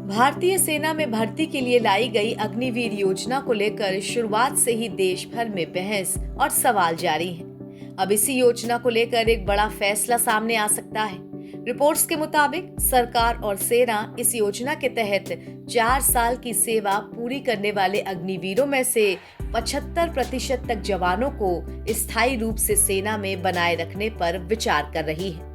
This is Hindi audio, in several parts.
भारतीय सेना में भर्ती के लिए लाई गई अग्निवीर योजना को लेकर शुरुआत से ही देश भर में बहस और सवाल जारी हैं। अब इसी योजना को लेकर एक बड़ा फैसला सामने आ सकता है। रिपोर्ट्स के मुताबिक सरकार और सेना इस योजना के तहत 4 साल की सेवा पूरी करने वाले अग्निवीरों में से 75% तक जवानों को स्थायी रूप से सेना में बनाए रखने पर विचार कर रही है।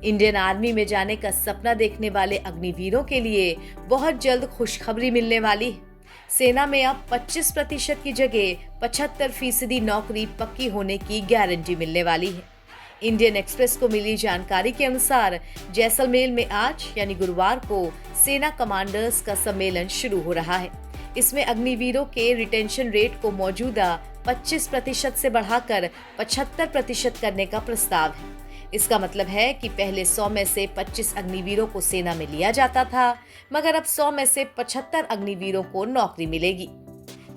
इंडियन आर्मी में जाने का सपना देखने वाले अग्निवीरों के लिए बहुत जल्द खुशखबरी मिलने वाली है। सेना में अब 25% की जगह 75% नौकरी पक्की होने की गारंटी मिलने वाली है। इंडियन एक्सप्रेस को मिली जानकारी के अनुसार जैसलमेर में आज यानी गुरुवार को सेना कमांडर्स का सम्मेलन शुरू हो रहा है। इसमें अग्निवीरों के रिटेंशन रेट को मौजूदा 25% से बढ़ाकर 75% करने का प्रस्ताव है। इसका मतलब है कि पहले 100 में से 25 अग्निवीरों को सेना में लिया जाता था, मगर अब 100 में से 75 अग्निवीरों को नौकरी मिलेगी।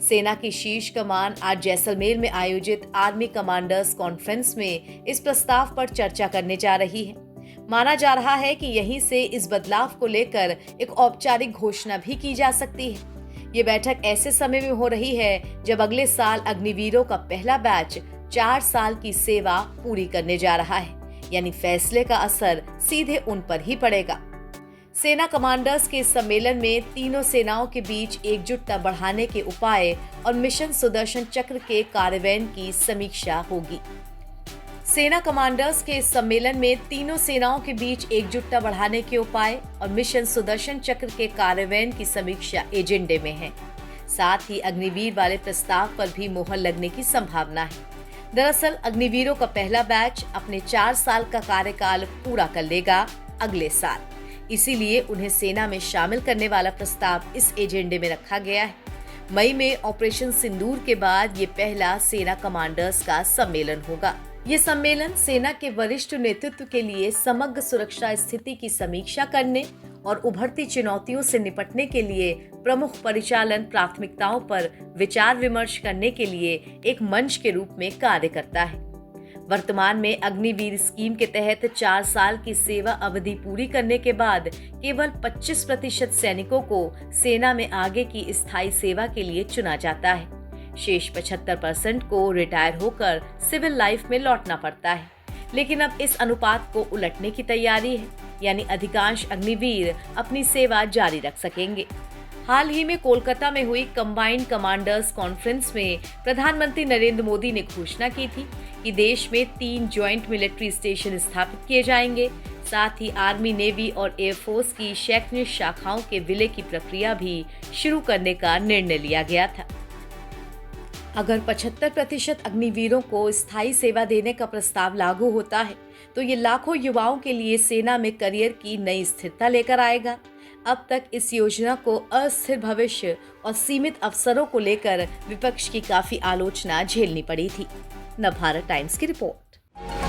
सेना की शीर्ष कमान आज जैसलमेर में आयोजित आर्मी कमांडर्स कॉन्फ्रेंस में इस प्रस्ताव पर चर्चा करने जा रही है। माना जा रहा है कि यहीं से इस बदलाव को लेकर एक औपचारिक घोषणा भी की जा सकती है। ये बैठक ऐसे समय में हो रही है जब अगले साल अग्निवीरों का पहला बैच 4 साल की सेवा पूरी करने जा रहा है, यानी फैसले का असर सीधे उन पर ही पड़ेगा। सेना कमांडर्स के इस सम्मेलन में तीनों सेनाओं के बीच एकजुटता बढ़ाने के उपाय और मिशन सुदर्शन चक्र के कार्यान्वयन की समीक्षा होगी। सेना कमांडर्स के इस सम्मेलन में तीनों सेनाओं के बीच एकजुटता बढ़ाने के उपाय और मिशन सुदर्शन चक्र के कार्यान्वयन की समीक्षा एजेंडे में है। साथ ही अग्निवीर वाले प्रस्ताव पर भी मोहर लगने की संभावना है। दरअसल अग्निवीरों का पहला बैच अपने 4 साल का कार्यकाल पूरा कर लेगा अगले साल, इसीलिए उन्हें सेना में शामिल करने वाला प्रस्ताव इस एजेंडे में रखा गया है। मई में ऑपरेशन सिंदूर के बाद ये पहला सेना कमांडर्स का सम्मेलन होगा। ये सम्मेलन सेना के वरिष्ठ नेतृत्व के लिए समग्र सुरक्षा स्थिति की समीक्षा करने और उभरती चुनौतियों से निपटने के लिए प्रमुख परिचालन प्राथमिकताओं पर विचार विमर्श करने के लिए एक मंच के रूप में कार्य करता है। वर्तमान में अग्निवीर स्कीम के तहत 4 साल की सेवा अवधि पूरी करने के बाद केवल 25% सैनिकों को सेना में आगे की स्थायी सेवा के लिए चुना जाता है। शेष 75% को रिटायर होकर सिविल लाइफ में लौटना पड़ता है। लेकिन अब इस अनुपात को उलटने की तैयारी है, यानी अधिकांश अग्निवीर अपनी सेवा जारी रख सकेंगे। हाल ही में कोलकाता में हुई कंबाइंड कमांडर्स कॉन्फ्रेंस में प्रधानमंत्री नरेंद्र मोदी ने घोषणा की थी कि देश में 3 ज्वाइंट मिलिट्री स्टेशन स्थापित किए जाएंगे। साथ ही आर्मी, नेवी और एयरफोर्स की शैक्षणिक शाखाओं के विलय की प्रक्रिया भी शुरू करने का निर्णय लिया गया था। अगर 75% अग्निवीरों को स्थायी सेवा देने का प्रस्ताव लागू होता है तो ये लाखों युवाओं के लिए सेना में करियर की नई स्थिरता लेकर आएगा। अब तक इस योजना को अस्थिर भविष्य और सीमित अवसरों को लेकर विपक्ष की काफी आलोचना झेलनी पड़ी थी। नवभारत टाइम्स की रिपोर्ट।